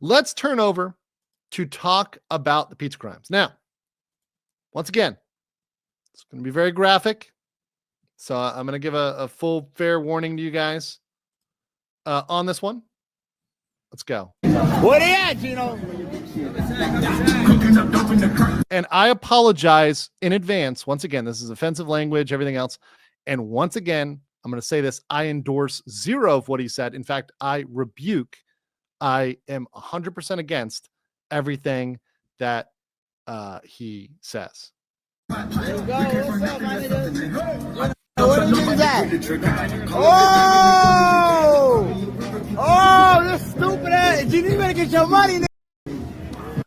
let's turn over to talk about the pizza crimes. Now, once again, it's going to be very graphic. So I'm going to give a full fair warning to you guys on this one. Let's go. Where they at, Gino? And I apologize in advance. Once again, this is offensive language, everything else. And once again, I'm going to say this. I endorse zero of what he said. In fact, I rebuke. I am 100% against everything that he says. Let's go. What's up, my nigga? What is that? Oh, this stupid ass. Gino, you better get your money, nigga.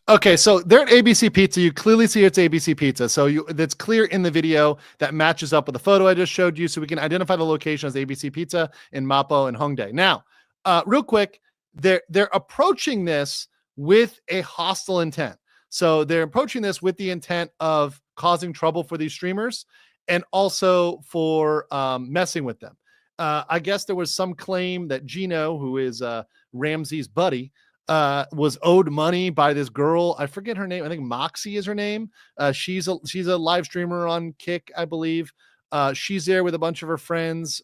Okay, so they're at ABC Pizza. You clearly see it's ABC Pizza. So that's clear in the video that matches up with the photo I just showed you, so we can identify the location as ABC Pizza in Mapo and Hongdae. Now, real quick, they're approaching this with a hostile intent. So they're approaching this with the intent of causing trouble for these streamers and also for messing with them. I guess there was some claim that Gino, who is Ramsey's buddy, was owed money by this girl. I forget her name. I think Moxie is her name. She's a live streamer on Kick, I believe. She's there with a bunch of her friends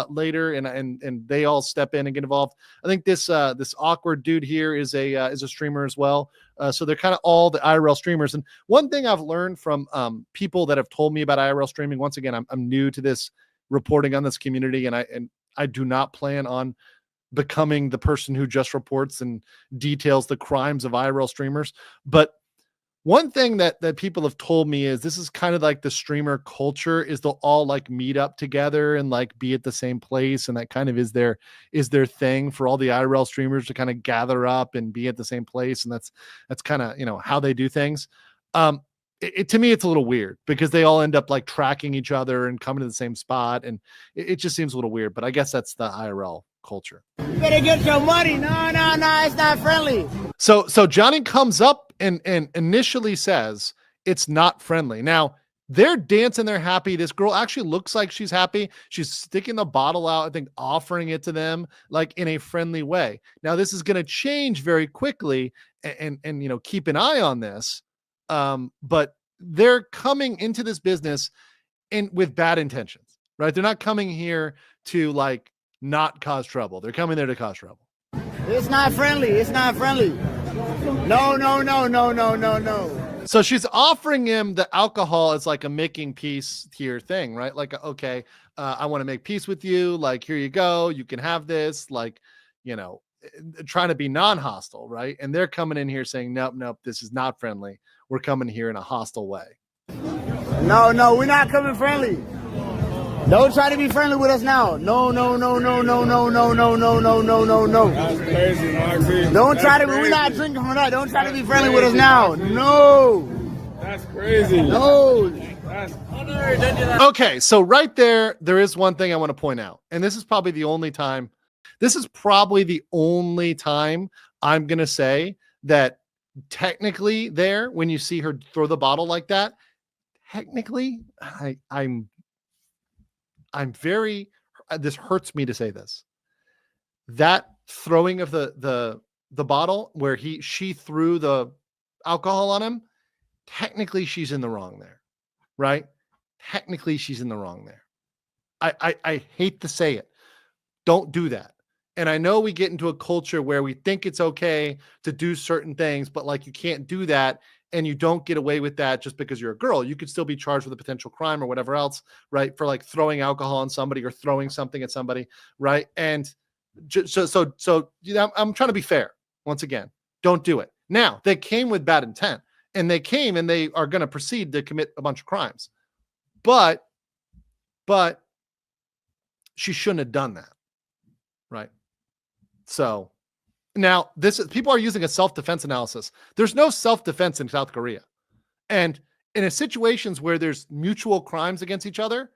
later, and they all step in and get involved. I think this awkward dude here is a streamer as well. So they're kind of all the IRL streamers. And one thing I've learned from people that have told me about IRL streaming, once again, I'm new to this reporting on this community, and I do not plan on becoming the person who just reports and details the crimes of IRL streamers. But one thing that people have told me is this is kind of like the streamer culture, is they'll all like meet up together and like be at the same place. And that kind of is their thing for all the IRL streamers to kind of gather up and be at the same place. And that's kind of, how they do things. To me, it's a little weird because they all end up like tracking each other and coming to the same spot. And it just seems a little weird, but I guess that's the IRL culture. You better get your money. No, it's not friendly. So Johnny comes up and initially says it's not friendly. Now they're dancing, they're happy. This girl actually looks like she's happy. She's sticking the bottle out, I think offering it to them like in a friendly way. Now this is going to change very quickly and keep an eye on this. But they're coming into this business with bad intentions, right? They're not coming here to like not cause trouble. They're coming there to cause trouble. It's not friendly. It's not friendly. No. So she's offering him the alcohol as like a making peace here thing, right? Like, okay, I want to make peace with you. Like, here you go. You can have this, like, trying to be non-hostile, right? And they're coming in here saying, nope, this is not friendly. We're coming here in a hostile way. No, we're not coming friendly. Don't try to be friendly with us now. No. That's crazy, Moxie. Don't try to. We're not drinking from that. Don't try to be friendly with us now. No. That's crazy. No. Okay, so right there is one thing I want to point out, and this is probably the only time. I'm gonna say that technically, there when you see her throw the bottle like that, technically, I'm very, this hurts me to say this, that throwing of the bottle where she threw the alcohol on him, technically she's in the wrong there, right? Technically she's in the wrong there. I hate to say it. Don't do that. And I know we get into a culture where we think it's okay to do certain things, but like you can't do that. And you don't get away with that just because you're a girl. You could still be charged with a potential crime or whatever else, right? For like throwing alcohol on somebody or throwing something at somebody, right? And so I'm trying to be fair. Once again, don't do it. Now, they came with bad intent, and they are going to proceed to commit a bunch of crimes. But she shouldn't have done that, right? So now, people are using a self-defense analysis. There's no self-defense in South Korea. And in situations where there's mutual crimes against each other,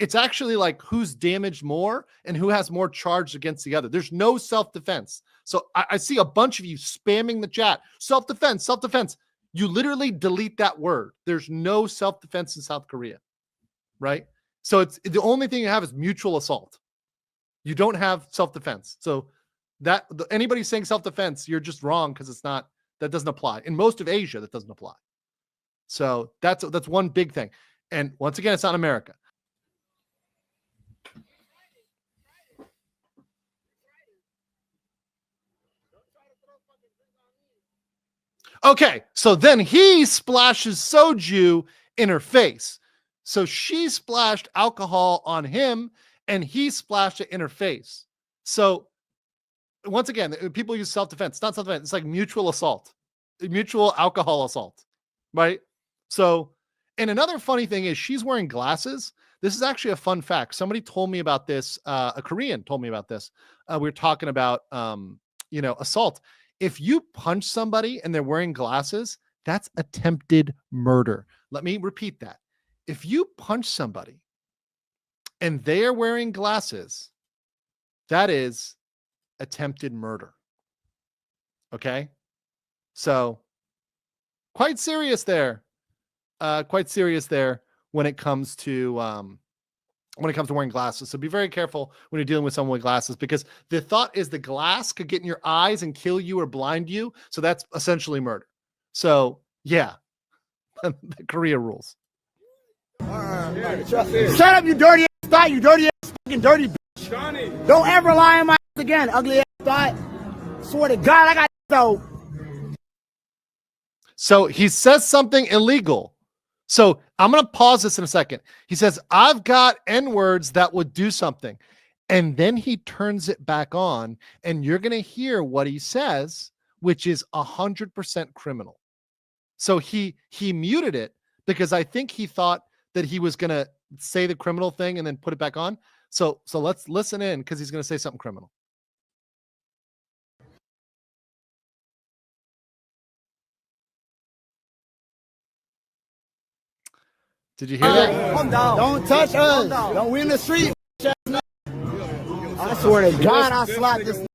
it's actually like who's damaged more and who has more charged against the other. There's no self-defense. So I see a bunch of you spamming the chat. Self-defense. You literally delete that word. There's no self-defense in South Korea, right? So it's the only thing you have is mutual assault. You don't have self-defense. So anybody saying self-defense, you're just wrong because it's not, that doesn't apply. In most of Asia, that doesn't apply. So that's one big thing. And once again, it's not America. Okay, so then he splashes soju in her face. So she splashed alcohol on him and he splashed it in her face. So once again, people use self-defense. It's not self-defense. It's like mutual assault, mutual alcohol assault, right? So, and another funny thing is she's wearing glasses. This is actually a fun fact. Somebody told me about this. A Korean told me about this. We were talking about, assault. If you punch somebody and they're wearing glasses, that's attempted murder. Let me repeat that. If you punch somebody and they are wearing glasses, that is attempted murder. Okay? So quite serious there. Quite serious there when it comes to wearing glasses. So be very careful when you're dealing with someone with glasses, because the thought is the glass could get in your eyes and kill you or blind you. So that's essentially murder. So yeah, the Korea rules. Shut up, you dirty ass thought, you dirty ass fucking dirty bitch. Johnny. Don't ever lie in my ass again, ugly ass thought. Swear to God, I got so. So he says something illegal. So I'm going to pause this in a second. He says, I've got N-words that would do something. And then he turns it back on and you're going to hear what he says, which is 100% criminal. So he muted it because I think he thought that he was going to say the criminal thing and then put it back on. So let's listen in because he's going to say something criminal. Did you hear that? Calm down. Don't touch us. Don't we in the street. I swear to God, I'll slap this.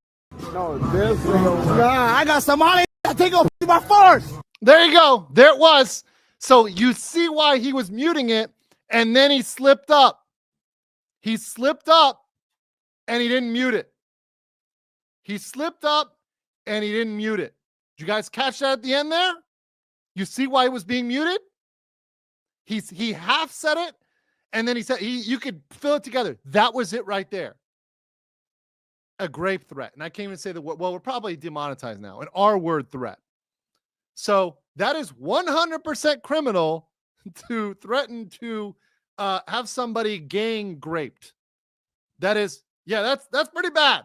No, this. Nah, I got Somali. I take over by force. There you go. There it was. So you see why he was muting it, and then he slipped up. He slipped up, and he didn't mute it. He slipped up, and he didn't mute it. Did you guys catch that at the end there? You see why it was being muted? He half said it, and then he said you could fill it together. That was it right there. A grape threat. And I can't even say the word. Well, we're probably demonetized now. An R-word threat. So that is 100% criminal to threaten to have somebody gang graped. That is, yeah, that's pretty bad.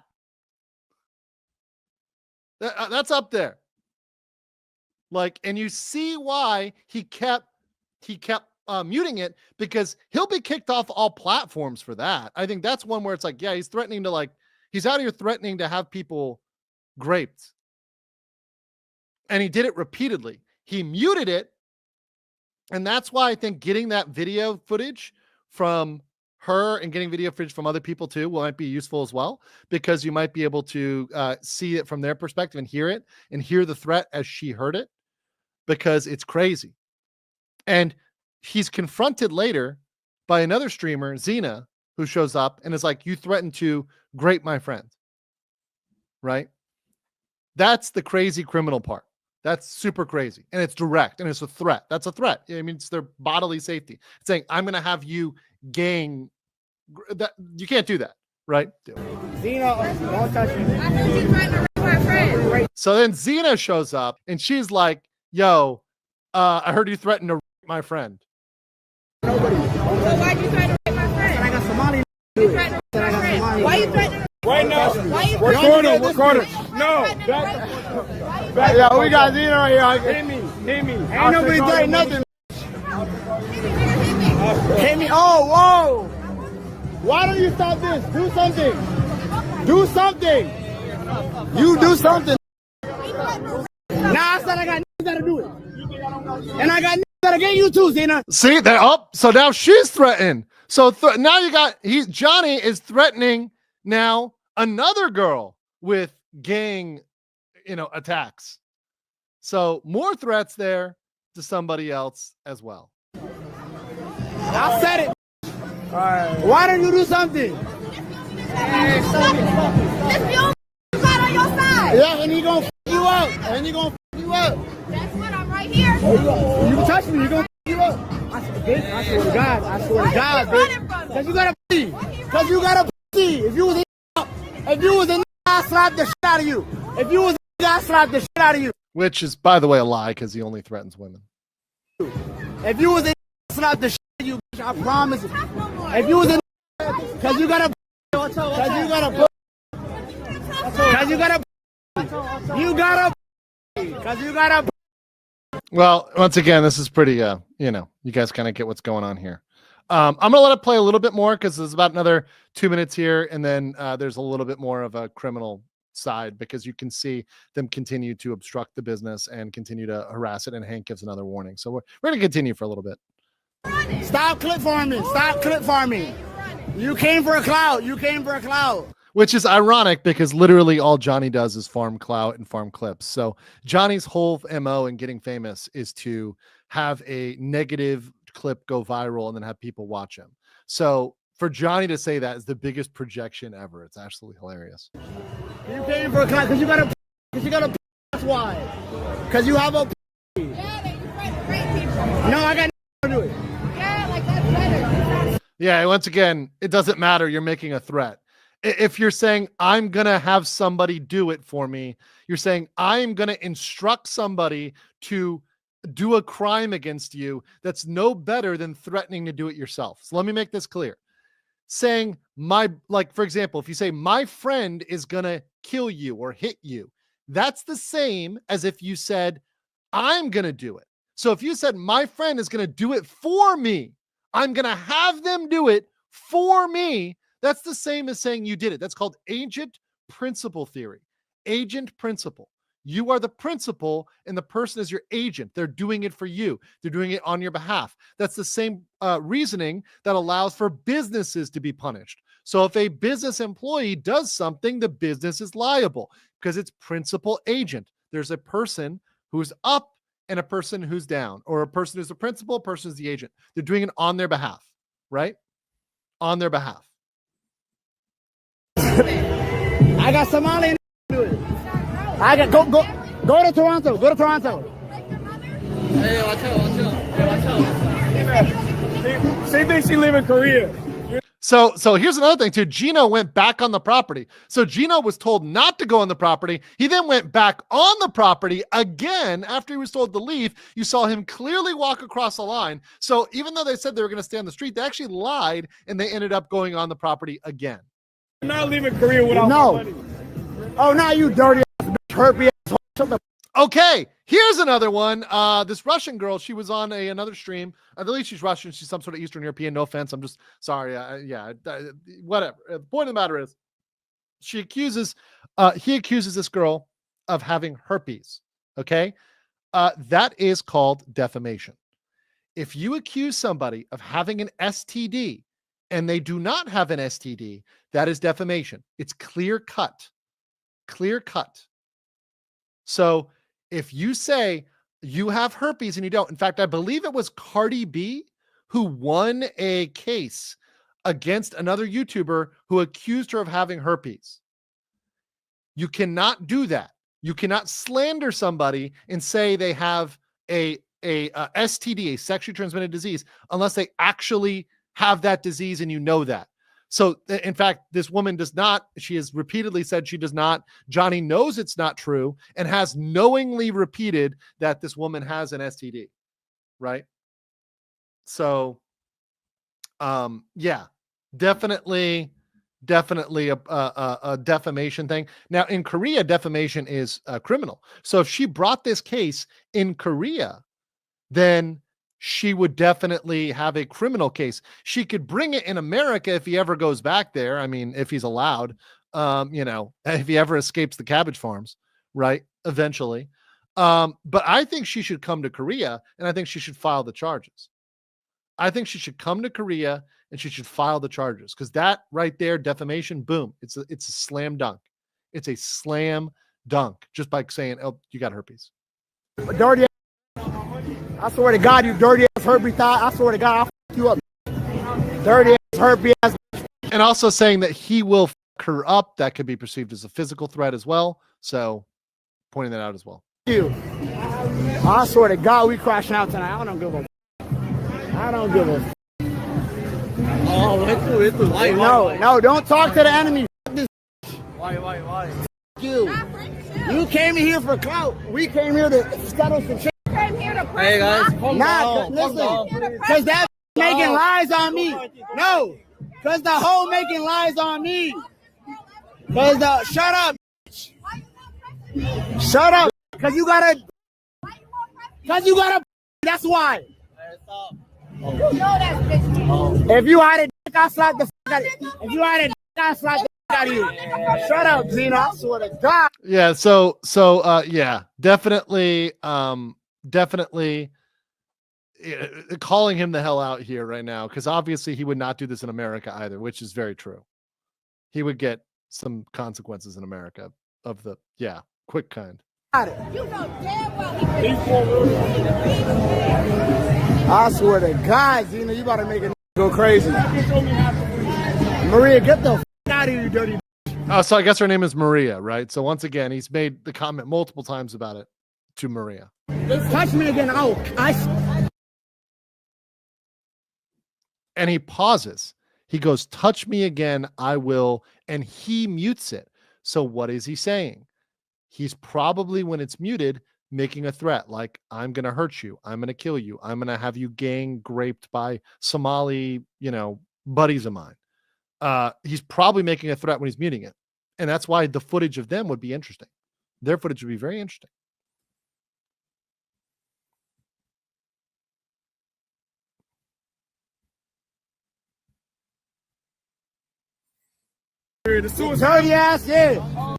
That's up there. Like, and you see why he kept muting it, because he'll be kicked off all platforms for that. I think that's one where it's like, yeah, he's threatening to he's out here threatening to have people graped. And he did it repeatedly. He muted it. And that's why I think getting that video footage from her and getting video footage from other people too might be useful as well, because you might be able to see it from their perspective and hear it and hear the threat as she heard it, because it's crazy. And he's confronted later by another streamer, Xena, who shows up and is like, you threatened to grape my friend. Right? That's the crazy criminal part. That's super crazy. And it's direct and it's a threat. That's a threat. I mean, it's their bodily safety. It's saying, I'm going to have you gang. That you can't do that. Right? Xena, don't touch me. I think she's trying to rape my friend. So then Xena shows up and she's like, yo, I heard you threaten to rape my friend. Nobody. So why'd you try to rape my friend? I got Somali. You threatened to rape my friend. Why you threatening? Right now. Why you Record it. No. Yeah, we got Xena right here. Hit me. Ain't nobody doing nothing. Hit me. Hit me. Oh, whoa. Why don't you stop this? Do something. Do something. You do something. Nah, I said I got niggas that'll do it. And I got niggas that'll get you too, Xena. See, they're up. So now she's threatened. So now you got Johnny is threatening now another girl with gang, attacks. So more threats there to somebody else as well. I said it. All right. Why don't you do something? Let's be on. Yeah, and he gonna f you up. And he gonna f you up. That's what I'm right here. You can touch me, you gonna f you up. I swear to God, I swear to God, bitch. Cause you got a pussy. Cause you got a pussy. If you was a I slap the shit out of you. If you was a I slap the shit out of you. Which is, by the way, a lie because he only threatens women. If you was a slap the shit out of you, bitch, I promise you. If you was a cause you got a Well, once again, this is pretty, you guys kind of get what's going on here. I'm going to let it play a little bit more because there's about another 2 minutes here. And then there's a little bit more of a criminal side because you can see them continue to obstruct the business and continue to harass it. And Hank gives another warning. So we're going to continue for a little bit. Stop clip farming. Stop clip farming. You came for a clout. You came for a clout. Which is ironic because literally all Johnny does is farm clout and farm clips. So Johnny's whole MO in getting famous is to have a negative clip go viral and then have people watch him. So for Johnny to say that is the biggest projection ever. It's absolutely hilarious. You came for a clout because you got a that's why. Because you have a Yeah, they threaten to rape people. No, I got to do it. Yeah, like that's better. Yeah, once again, it doesn't matter. You're making a threat. If you're saying, I'm going to have somebody do it for me, you're saying, I'm going to instruct somebody to do a crime against you that's no better than threatening to do it yourself. So let me make this clear. Saying for example, if you say, my friend is going to kill you or hit you, that's the same as if you said, I'm going to do it. So if you said, my friend is going to do it for me, I'm going to have them do it for me, that's the same as saying you did it. That's called agent principal theory. Agent principal. You are the principal and the person is your agent. They're doing it for you. They're doing it on your behalf. That's the same reasoning that allows for businesses to be punished. So if a business employee does something, the business is liable because it's principal agent. There's a person who's up and a person who's down, or a person who's the principal, a person who's the agent. They're doing it on their behalf, right? On their behalf. I got Somali do it. I got go to Toronto. Go to Toronto. Hey, watch out. Same thing she live in Korea. So here's another thing too. Gino went back on the property. So Gino was told not to go on the property. He then went back on the property again after he was told to leave. You saw him clearly walk across the line. So even though they said they were going to stay on the street, they actually lied and they ended up going on the property again. I'm not leaving Korea without money. Oh, now you dirty ass bitch, herpy ass. Okay, here's another one. This Russian girl, she was on another stream. I believe she's Russian. She's some sort of Eastern European. No offense. I'm just sorry. Whatever. The point of the matter is, he accuses this girl of having herpes. Okay, that is called defamation. If you accuse somebody of having an STD and they do not have an STD, that is defamation. It's clear cut. Clear cut. So if you say you have herpes and you don't, in fact, I believe it was Cardi B who won a case against another YouTuber who accused her of having herpes. You cannot do that. You cannot slander somebody and say they have a STD, a sexually transmitted disease, unless they actually have that disease and you know that. So in fact, this woman does not, she has repeatedly said she does not. Johnny knows it's not true and has knowingly repeated that this woman has an STD, right? So, yeah, definitely a defamation thing. Now in Korea, defamation is criminal. So if she brought this case in Korea, then she would definitely have a criminal case. She could bring it in America if he ever goes back there. I mean, if he's allowed, if he ever escapes the cabbage farms, right? Eventually. But I think she should come to Korea and I think she should file the charges. I think she should come to Korea and she should file the charges because that right there, defamation, boom. It's a slam dunk. It's a slam dunk just by saying, oh, you got herpes. Dirty. I swear to God, you dirty ass herpy thought. I swear to God, I'll fuck you up. Dirty ass herpy ass. And also saying that he will fuck her up. That could be perceived as a physical threat as well. So pointing that out as well. You. I swear to God, we crashing out tonight. I don't give a. I don't give a. Oh, it's why? No, don't talk to the enemy. Why? You. You came in here for clout. We came here to settle some shit. Came here to Hey guys, calm Nah, down. Calm down. listen. Because that making lies on me. No. Because the hoe making lies on me. Because the. Shut up. Shut up. Because you gotta. Because you gotta. That's why. You know that's bitch. If you had a dick, I slap the fuck out of you. If you had a dick, I slap the fuck out of you. Shut up, Zena. I swear to God. Yeah. So yeah, definitely calling him the hell out here right now, because obviously he would not do this in America either, which is very true. He would get some consequences in America of the quick kind. You know damn well I swear to God, Zena, you about to make it go crazy. Maria, get the fuck out of here, you dirty. Oh, so I guess her name is Maria, right? So once again, he's made the comment multiple times about it to Maria. Touch me again. And he pauses. He goes, touch me again, I will. And he mutes it. So what is he saying? He's probably, when it's muted, making a threat like, I'm going to hurt you. I'm going to kill you. I'm going to have you gang raped by Somali, buddies of mine. He's probably making a threat when he's muting it. And that's why the footage of them would be interesting. Their footage would be very interesting. Dirty ass, yeah.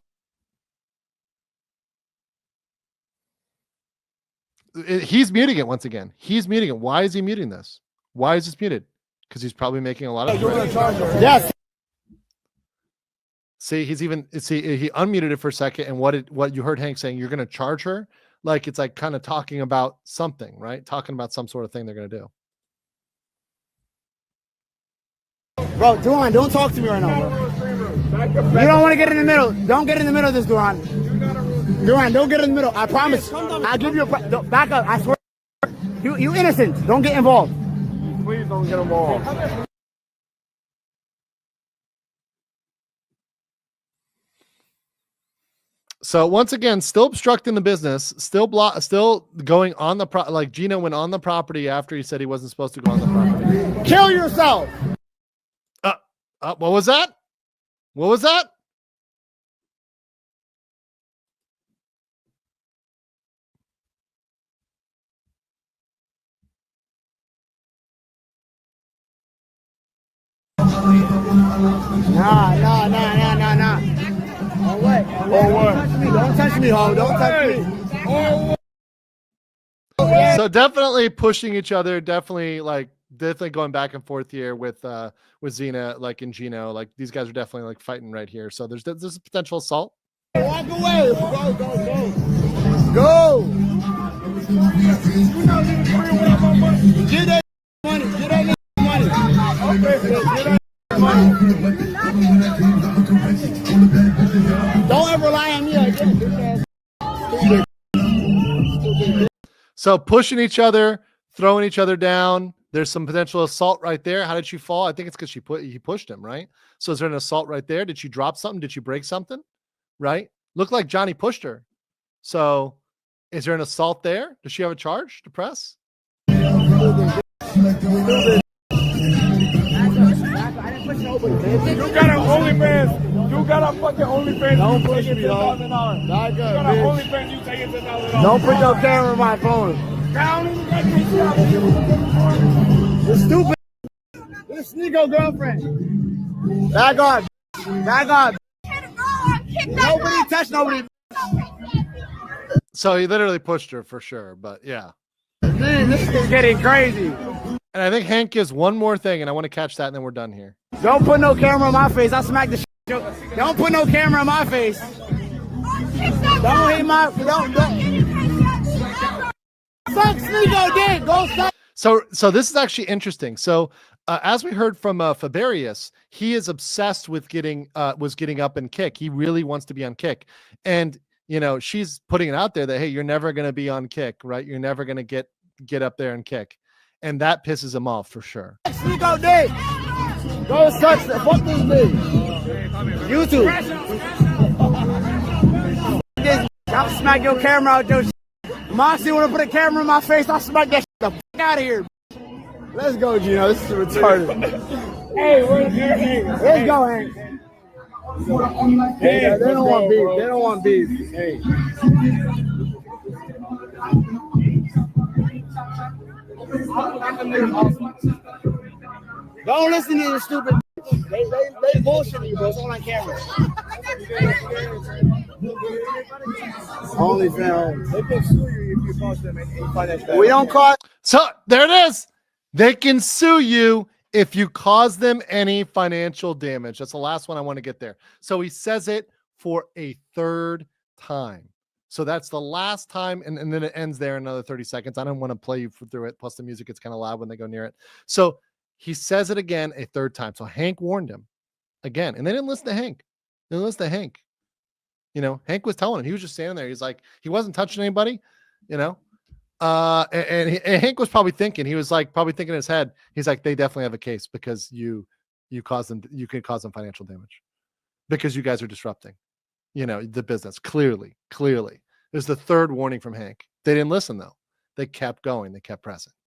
He's muting it once again. He's muting it. Why is he muting this? Why is this muted? Because he's probably making a lot of threats. Yes. See, he unmuted it for a second, and what you heard Hank saying, you're going to charge her? Like, it's like kind of talking about something, right? Talking about some sort of thing they're going to do. Bro, Duran, don't talk to me right now, bro. You don't want to get in the middle. Don't get in the middle of this, Duran. Duran, don't get in the middle. I promise. I'll give you back up. I swear. You innocent. Don't get involved. Please don't get involved. So once again, still obstructing the business, still going on the like Gino went on the property after he said he wasn't supposed to go on the property. Kill yourself. What was that? What was that? Nah. Oh, what? Don't touch me, ho. Don't touch me. So definitely pushing each other, definitely going back and forth here with Zena, like in Gino, like these guys are definitely like fighting right here. So there's a potential assault. Walk away. Go. Get that money. Get that money. Don't ever lie on me again. So pushing each other, throwing each other down. There's some potential assault right there. How did she fall? I think it's because he pushed him, right? So is there an assault right there? Did she drop something? Did she break something? Right? Looked like Johnny pushed her. So is there an assault there? Does she have a charge to press? You got an OnlyFans. You got a fucking OnlyFans. Don't push me, dog. You got an OnlyFans. You take it $10,000. Don't put your camera on my phone. You're stupid. This Sneeko girlfriend. Back on. Nobody touched nobody. So he literally pushed her for sure, but yeah. Man, this is getting crazy. And I think Hank gives one more thing, and I want to catch that, and then we're done here. Don't put no camera on my face. I'll smack the shit. Don't put no camera on my face. Don't hit my. Don't. Suck Sneeko dick. Go suck. So this is actually interesting. So as we heard from Fabarius, he is obsessed with getting up and Kick. He really wants to be on Kick, and you know, she's putting it out there that, hey, you're never going to be on Kick, right? You're never going to get up there and kick. And that pisses him off for sure. Sneak out there. Go suck. Fuck this bitch. YouTube. I'll smack your camera out your shit. Mossy want to put a camera in my face, I'll smack that shit the fuck out of here. Let's go, Gino. This is retarded. Hey, where's your Hank? Let's go, Hank. Hey, They don't want beef. They don't want beef. Hey. Don't listen to this stupid. They bullshitting you, bro. It's all on camera. Only fan. They can sue you if you cause them any financial. We don't call. So there it is. They can sue you if you cause them any financial damage. That's the last one I want to get there. So he says it for a third time. So that's the last time, and then it ends there in another 30 seconds. I don't want to play you through it. Plus the music gets kind of loud when they go near it. So he says it again a third time. So Hank warned him again, and they didn't listen to Hank. They didn't listen to Hank. You know, Hank was telling him. He was just standing there. He's like, he wasn't touching anybody, you know. And Hank was probably thinking, he was like probably thinking in his head, he's like, they definitely have a case because you cause them, you can cause them financial damage because you guys are disrupting, you know, the business. Clearly. There's the third warning from Hank. They didn't listen though. They kept going. They kept pressing.